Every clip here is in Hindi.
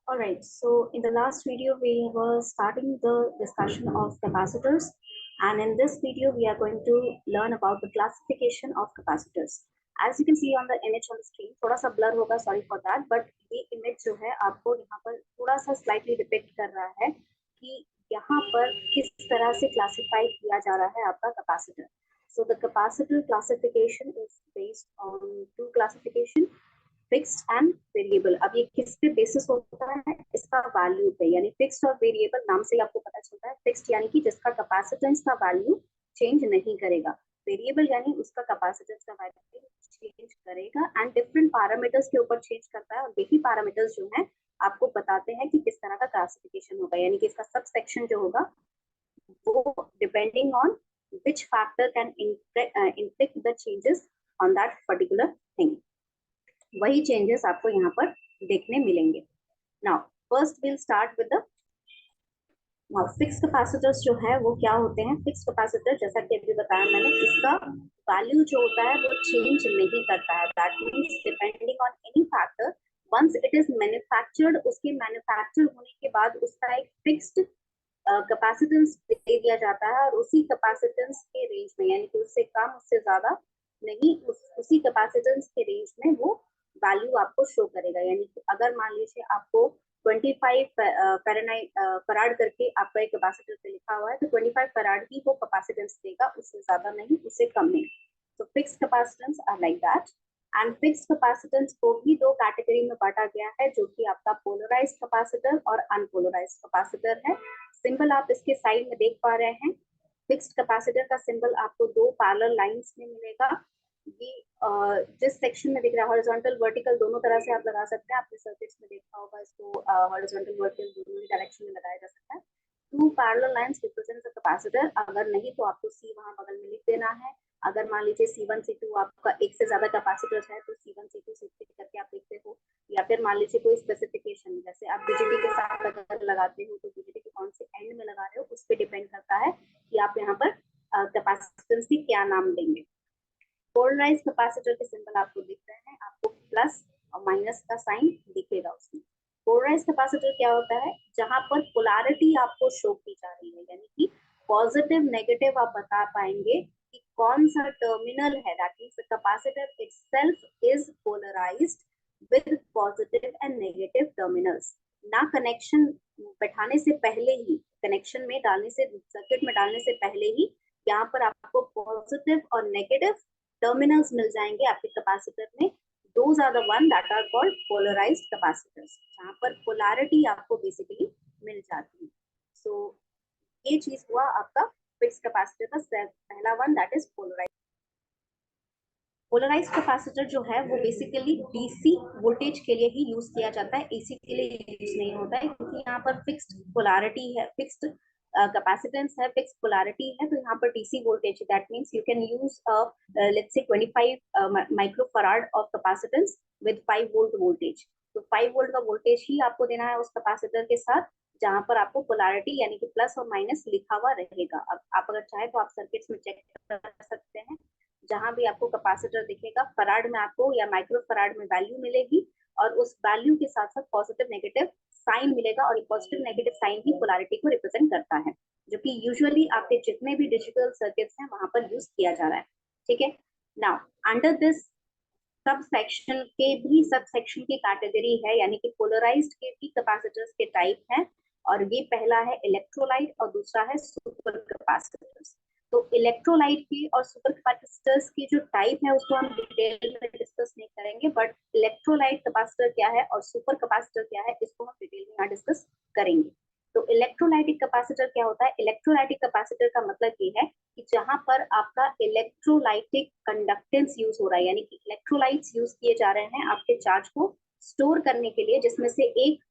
Alright, so in the last video we were starting the discussion of capacitors, and in this video we are going to learn about the classification of capacitors. As you can see on the image on the screen, थोड़ा सा blur होगा, sorry for that, but ये image जो है आपको यहाँ पर थोड़ा सा slightly depict कर रहा है कि यहाँ पर किस तरह से classify किया जा रहा है आपका capacitor. So the capacitor classification is based on two classification. Fixed and variable. अब ये किस पे बेसिस होता है? इसका वैल्यू पे, यानी फिक्स्ड और वेरिएबल नाम से आपको पता चलता है. फिक्स्ड यानी कि जिसका कैपेसिटेंस का वैल्यू चेंज नहीं करेगा. वेरिएबल यानी उसका कैपेसिटेंस का वैल्यू चेंज करेगा एंड डिफरेंट पैरामीटर्स के ऊपर चेंज करता है, और यही पैरामीटर्स जो है आपको बताते हैं कि किस तरह का क्लासिफिकेशन होगा, यानी कि इसका सब सेक्शन जो होगा वो depending on which factor can inflict the changes on that particular thing. वही चेंजेस आपको यहाँ पर देखने मिलेंगे. Now first will start with the fixed capacitors जो है वो क्या होते हैं. फिक्स्ड कैपेसिटर जैसा कि अभी बताया मैंने, इसका वैल्यू जो होता है वो चेंज नहीं करता है. That means depending on any factor, once it is manufactured, उसके मैन्युफैक्चर होने के बाद उसका एक फिक्स्ड कैपेसिटेंस दे दिया जाता है, और उसी कैपेसिटेंस के रेंज में, यानी कि उससे कम उससे ज्यादा नहीं, उसी कैपेसिटेंस के रेंज में वो वैल्यू आपको शो करेगा. यानी कि अगर मान लीजिए आपको 25 फराड करके आपका एक कैपेसिटर पे लिखा हुआ है, तो 25 फराड ही वो कैपेसिटेंस देगा, उससे ज्यादा नहीं, उससे कम नहीं. तो fixed capacitance are like that. And fixed capacitance को भी दो कैटेगरी में बांटा गया है, जो कि आपका पोलराइज्ड कैपेसिटर और अनपोलराइज्ड कैपेसिटर है. सिंबल आप इसके साइड में देख पा रहे हैं. फिक्स्ड कैपेसिटर का सिंबल आपको दो पैरेलल लाइंस में मिलेगा. ये जिस सेक्शन में दिख रहा है, हॉरिजॉन्टल वर्टिकल दोनों तरह से आप लगा सकते हैं. आपने सर्किट्स में देखा होगा, इसको हॉरिजॉन्टल वर्टिकल दोनों ही डायरेक्शन में लगाया जा सकता है. Two parallel lines represent the capacitor. अगर नहीं तो आपको सी वहां बगल में लिख देना है. अगर मान लीजिए C1 C2 आपका एक से ज्यादा कैपेसिटर है, तो C1 C2 C3 करके आप लिखते हो. या फिर मान लीजिए कोई स्पेसिफिकेशन, जैसे आप बीजेटी के साथ अगर लगाते हो तो बीजेटी के कौन से एंड में लगा रहे हो, उस पर डिपेंड करता है कि आप यहाँ पर कैपेसिटेंस की क्या नाम देंगे. पोलराइज्ड कैपेसिटर के सिंबल आपको दिख रहे हैं, आपको प्लस और माइनस का साइन दिखेगा उसमें. पोलराइज्ड कैपेसिटर क्या होता है? जहां पर पोलैरिटी आपको शो की जा रही है, यानी कि पॉजिटिव नेगेटिव आप बता पाएंगे कि कौन सा टर्मिनल है. That means the capacitor itself is polarised with positive and negative terminals. ना कनेक्शन बैठाने से पहले ही, कनेक्शन में डालने से, सर्किट में डालने से पहले ही यहाँ पर आपको पॉजिटिव और नेगेटिव टर्मिनल्स मिल जाएंगे आपके कैपेसिटर में. Those are the one that are called polarised capacitors, जहां पर पोलैरिटी आपको बेसिकली मिल जाती है. सो ये चीज हुआ आपका फिक्स्ड कैपेसिटर का पहला one, that is polarised. Polarised capacitor जो है वो बेसिकली डीसी वोल्टेज के लिए ही यूज किया जाता है, एसी के लिए यूज नहीं होता है, क्योंकि यहाँ पर फिक्स्ड पोलैरिटी है, फिक्स्ड कैपेसिटेंस है, फिक्स्ड पोलैरिटी है. तो यहाँ पर DC voltage, that means you can use let's say 25 microfarad of capacitance with 5 volt voltage. तो 5 वोल्ट का वोल्टेज ही आपको देना है उस कैपेसिटर के साथ, जहां पर आपको पोलैरिटी यानी कि प्लस और माइनस लिखा हुआ रहेगा. अब आप अगर चाहे तो आप सर्किट्स में चेक कर सकते हैं, जहां भी आपको कैपेसिटर दिखेगा फराड में आपको या माइक्रो फराड में वैल्यू मिलेगी, और उस वैल्यू के साथ साथ पॉजिटिव नेगेटिव साइन मिलेगा, और पॉजिटिव नेगेटिव साइन ही पोलैरिटी को रिप्रेजेंट करता है, जो कि यूजुअली आपके जितने भी डिजिटल सर्किट्स हैं वहां पर यूज किया जा रहा है. ठीक है. Now under this sub section के भी सब सेक्शन की कैटेगरी है, यानी कि पोलराइज्ड के भी कैपेसिटर्स के टाइप हैं, और ये पहला है इलेक्ट्रोलाइट और दूसरा है सुपर कैपेसिटर्स. तो इलेक्ट्रोलाइट की और सुपर कैपेसिटर्स की जो टाइप है उसको हम डिटेल में डिस्कस नहीं करेंगे, बट इलेक्ट्रोलाइट कैपेसिटर क्या है और सुपर कैपेसिटर क्या है इसको हम डिटेल में यहाँ डिस्कस करेंगे. तो इलेक्ट्रोलाइटिक कैपेसिटर क्या होता है? इलेक्ट्रोलाइटिक कैपेसिटर का मतलब ये है कि जहां पर आपका इलेक्ट्रोलाइटिक कंडक्टेंस यूज हो रहा है, यानी कि इलेक्ट्रोलाइट्स यूज किए जा रहे हैं आपके चार्ज को स्टोर करने के लिए, जिसमें से एक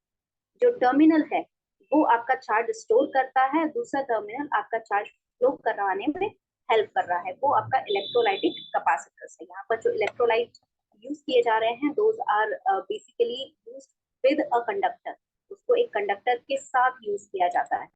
जो टर्मिनल है वो आपका चार्ज स्टोर करता है, दूसरा टर्मिनल आपका चार्ज फ्लो करवाने में हेल्प कर रहा है, वो आपका इलेक्ट्रोलाइटिक कैपेसिटर्स है. यहाँ पर जो इलेक्ट्रोलाइट यूज किए जा रहे हैं those are basically used with a conductor. उसको एक कंडक्टर के साथ यूज किया जाता है.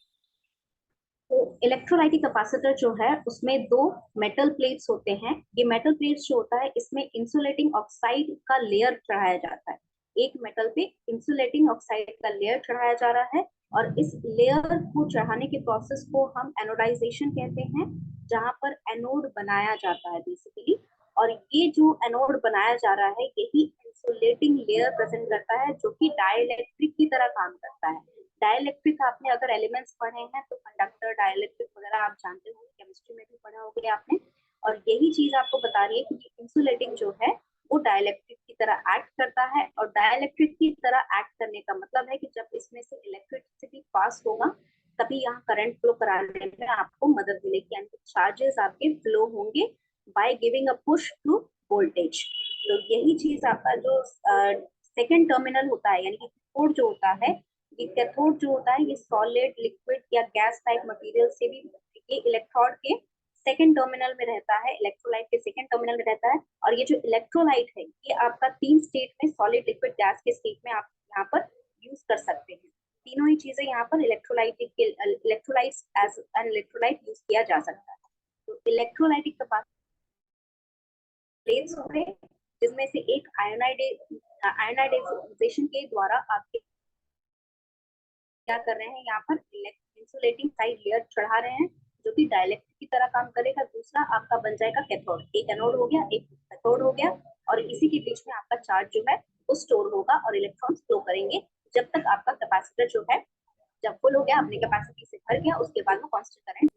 तो इलेक्ट्रोलाइटिक कैपेसिटर जो है उसमें दो मेटल प्लेट्स होते हैं. ये मेटल प्लेट्स जो होता है इसमें इंसुलेटिंग ऑक्साइड का लेयर चढ़ाया जाता है. एक मेटल पे इंसुलेटिंग ऑक्साइड का लेयर चढ़ाया जा रहा है, और इस लेयर को चढ़ाने के प्रोसेस को हम एनोडाइजेशन कहते हैं, जहां पर एनोड बनाया जाता है बेसिकली। और ये जो एनोड बनाया जा रहा है यही इंसुलेटिंग लेयर प्रेजेंट करता है, जो कि डाइलेक्ट्रिक की तरह काम करता है। डाइलेक्ट्रिक आपने अगर एलिमेंट्स पढ़े हैं तो कंडक्टर, डाइलेक्ट्रिक वगैरह आप जानते होंगे, केमिस्ट्री में भी पढ़ा होंगे आपने। और यही चीज आपको बता रही है कि इंसुलेटिंग जो है वो डाइलेक्ट्रिक की तरह एक्ट करता है, और डाइलेक्ट्रिक की तरह एक्ट करने का मतलब है कि जब इसमें से इलेक्ट्रिसिटी पास होगा तभी यहाँ करंट फ्लो कराने में आपको मदद मिलेगी, यानी चार्जेस आपके फ्लो होंगे by giving a push through voltage. तो यही चीज आपका जो सेकेंड टर्मिनल होता है, यानी कि कैथोड जो होता है, ये कैथोड जो होता है ये सॉलिड, लिक्विड या गैस टाइप मटेरियल से भी ये इलेक्ट्रोड के सेकेंड टर्मिनल में रहता है, इलेक्ट्रोलाइट के सेकेंड टर्मिनल में रहता है। और ये जो इलेक्ट्रोलाइट है ये आपका 3 स्टेट में, सॉलिड, लिक्विड, गैस के स्टेट में आप यहाँ पर यूज कर सकते हैं। तीनों ही चीजें यहाँ पर electrolyte as an electrolyte use किया जा सकता है। तो इलेक्ट्रोलाइटिक प्लेट्स होंगे जिसमें से एक आयोनाइजेशन के द्वारा आपके क्या कर रहे हैं, यहाँ पर इंसुलेटिंग साइड लेयर चढ़ा रहे हैं जो कि डाइलेक्ट्रिक की तरह काम करेगा। दूसरा आपका बन जाएगा कैथोड, एक एनोड हो गया, एक कैथोड हो गया, और इसी के बीच में आपका चार्ज जो है वो स्टोर होगा और इलेक्ट्रॉन्स फ्लो करेंगे जब तक आपका कैपेसिटर जो है जब फुल हो गया, अपनी कैपेसिटी से भर गया, उसके बाद में कांस्टेंट करंट।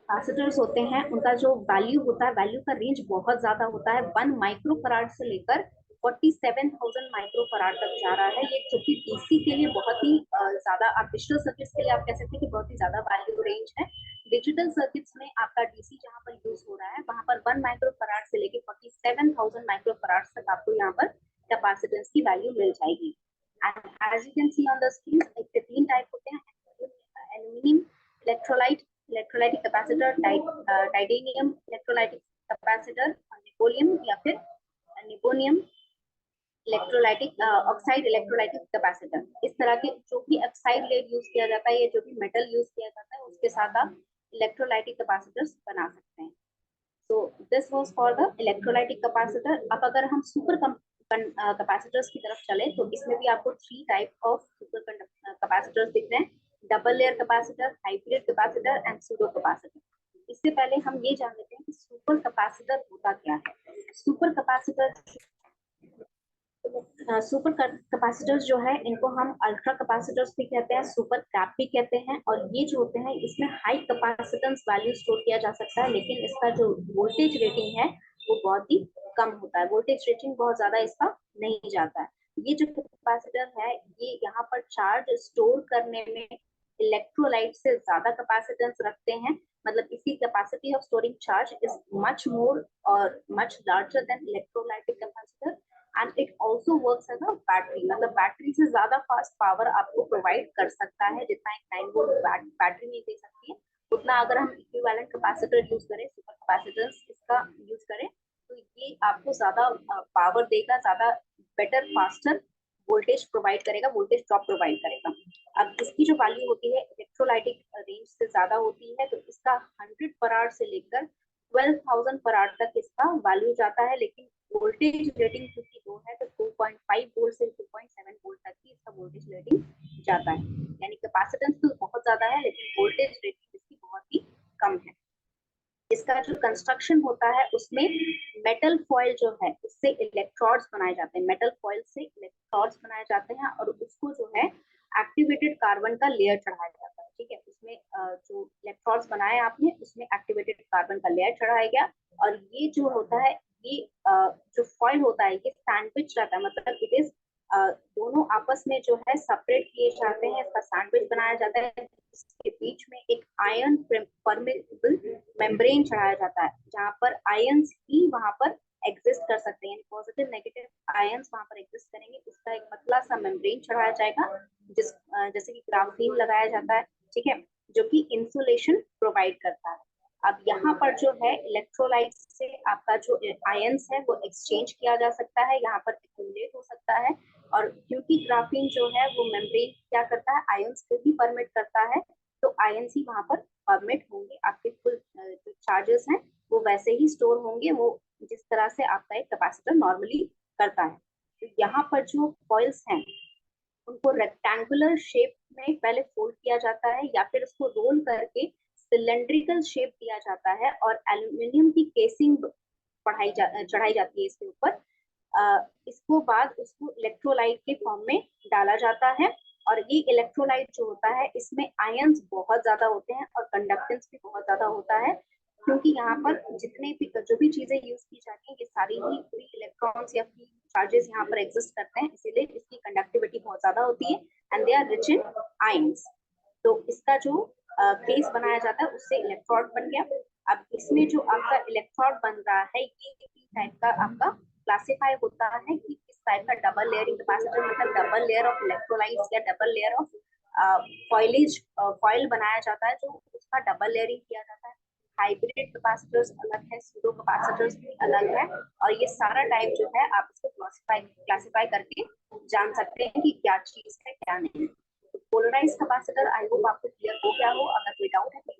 कैपेसिटर्स होते हैं उनका जो वैल्यू होता है, वैल्यू का रेंज बहुत ज्यादा होता है, 1 माइक्रोफराड से लेकर 47,000 माइक्रोफराड तक जा रहा है। ये जो कि डीसी के लिए बहुत ही ज्यादा, आप डिजिटल सर्किट्स के लिए आप कह सकते हैं कि बहुत ही ज्यादा वैल्यू रेंज है। डिजिटल सर्किट्स में आपका डीसी जहां पर यूज हो रहा है वहां पर 1 माइक्रोफराड से लेकर 47,000 माइक्रोफराड तक आपको यहाँ पर कैपेसिटेंस की वैल्यू मिल जाएगी। And as you can see on the screen, एक 3 टाइप होते हैं, aluminium electrolyte, electrolytic capacitor, titanium electrolytic capacitor, निकोलियम या फिर निकोनियम इलेक्ट्रोलाइटिक ऑक्साइड इलेक्ट्रोलाइटिक कैपेसिटर। इस तरह के जो भी ऑक्साइड लेड यूज किया जाता है या जो भी मेटल यूज किया जाता है उसके साथ आप इलेक्ट्रोलाइटिक कैपेसिटर्स बना सकते हैं। So this was for the electrolytic capacitor. अब अगर हम सुपर कैपेसिटर्स की तरफ चले तो इसमें भी आपको 3 टाइप ऑफ सुपर कैपेसिटर्स दिख रहे हैं, double layer capacitor, hybrid capacitor and pseudo capacitor. इससे पहले हम ये जान लेते हैं कि सुपर कैपेसिटर होता क्या है। सुपर कैपेसिटर सुपर कैपेसिटर्स जो है इनको हम अल्ट्रा कैपेसिटर्स भी कहते हैं, सुपर कैप भी कहते हैं। और ये जो होते हैं इसमें हाई कैपेसिटेंस वैल्यू स्टोर किया जा सकता है, लेकिन इसका जो वोल्टेज रेटिंग है वो बहुत ही कम होता है, वोल्टेज रेटिंग बहुत ज्यादा इसका नहीं जाता है। ये जो कैपेसिटर है ये यहाँ पर चार्ज स्टोर करने में इलेक्ट्रोलाइट से ज्यादा कैपेसिटेंस रखते हैं, मतलब इसकी capacity of storing charge is much more और much larger than electrolytic capacitor. And it also works as a battery, मतलब बैटरी से ज्यादा फास्ट पावर आपको प्रोवाइड कर सकता है, जितना एक 9 वोल्ट बैटरी नहीं दे सकती है उतना अगर हम इक्विवेलेंट कैपेसिटर यूज करें, सुपर कैपेसिटर्स इसका यूज करें तो ये आपको ज्यादा पावर देगा, ज्यादा बेटर फास्टर वोल्टेज प्रोवाइड करेगा, वोल्टेज ड्रॉप प्रोवाइड करेगा। अब इसकी जो वैल्यू होती है इलेक्ट्रोलाइटिक रेंज से ज्यादा होती है, तो इसका 100 फराड से लेकर 12,000 फराड तक इसका वैल्यू जाता है, लेकिन वोल्टेज रेटिंग क्योंकि 2 है तो 2.5 वोल्ट से 2.7 वोल्ट तक की इसका वोल्टेज रेटिंग जाता है। यानी कैपेसिटेंस तो बहुत ज्यादा है लेकिन वोल्टेज रेटिंग इसकी बहुत ही कम है। इसका जो कंस्ट्रक्शन होता है उसमें मेटल फॉइल जो है उससे इलेक्ट्रोड्स बनाए जाते हैं, मेटल फॉइल से इलेक्ट्रोड्स बनाए जाते हैं और उसको जो है एक्टिवेटेड कार्बन का लेयर चढ़ाया जाता है। ठीक है, उसमें जो इलेक्ट्रोड्स बनाए आपने उसमें एक्टिवेटेड कार्बन का लेयर चढ़ाया गया, और ये जो होता है ये जो फॉइल होता है ये सैंडविच रहता है, मतलब इट इज दोनों आपस में जो है सेपरेट किए जाते हैं, इसका सैंडविच बनाया जाता है, इसके बीच में एक आयन परमेबल मेम्ब्रेन चढ़ाया जाता है जहाँ पर आयंस ही वहां पर एग्जिस्ट कर सकते हैं, पॉजिटिव नेगेटिव आयंस वहां पर एग्जिस्ट करेंगे। उसका एक पतला सा मेम्ब्रेन चढ़ाया जाएगा जैसे कि ग्राफीन लगाया जाता है, ठीक है, जो कि इंसुलेशन प्रोवाइड करता है। अब यहाँ पर जो है इलेक्ट्रोलाइट से आपका जो आयंस है वो एक्सचेंज किया जा सकता है, यहाँ पर एक्यूमुलेट हो सकता है, और क्योंकि ग्राफीन जो है वो मेम्ब्रेन क्या करता है, आयंस को ही परमिट करता है, तो आयंस ही वहां पर परमिट होंगे, आपके कुल जो चार्जेस हैं वो वैसे ही स्टोर होंगे, वो जिस तरह से आपका एक कैपेसिटर नॉर्मली करता है। तो यहाँ पर जो कॉइल्स हैं उनको रेक्टेंगुलर शेप में पहले फोल्ड किया जाता है या फिर उसको रोल करके सिलेंड्रिकल शेप दिया जाता है और एल्यूमिनियम की केसिंग चढ़ाई जाती है इसके ऊपर। इसको बाद उसको इलेक्ट्रोलाइट के फॉर्म में डाला जाता है और ये इलेक्ट्रोलाइट जो होता है इसमें आयंस बहुत ज्यादा होते हैं और कंडक्टेंस भी बहुत ज्यादा होता है, क्योंकि यहाँ पर जितने भी जो भी चीजें यूज की जाती हैं ये सारी ही फ्री इलेक्ट्रॉन्स या फ्री चार्जेस यहाँ पर एग्जिस्ट करते हैं, इसीलिए इसकी कंडक्टिविटी बहुत ज्यादा होती है and they are rich in ions. तो इसका जो केस बनाया जाता है उससे इलेक्ट्रोड बन गया। अब इसमें जो आपका इलेक्ट्रोड बन रहा है ये टाइप का आपका क्लासिफाई होता है कि किस टाइप का डबल लेयरिंग कैपेसिटर, मतलब डबल लेयर ऑफ इलेक्ट्रोलाइट्स या डबल लेयर ऑफ फॉइल बनाया जाता है जो उसका डबल लेयरिंग किया जाता है। हाइब्रिड कैपेसिटर्स अलग है, सूडो कैपेसिटर्स भी अलग है, और ये सारा टाइप जो है आप इसको क्लासिफाई करके जान सकते हैं कि क्या चीज है क्या नहीं। पोलराइज कैपेसिटर आई होप आपको क्लियर हो गया हो। अगर कोई डाउट है तो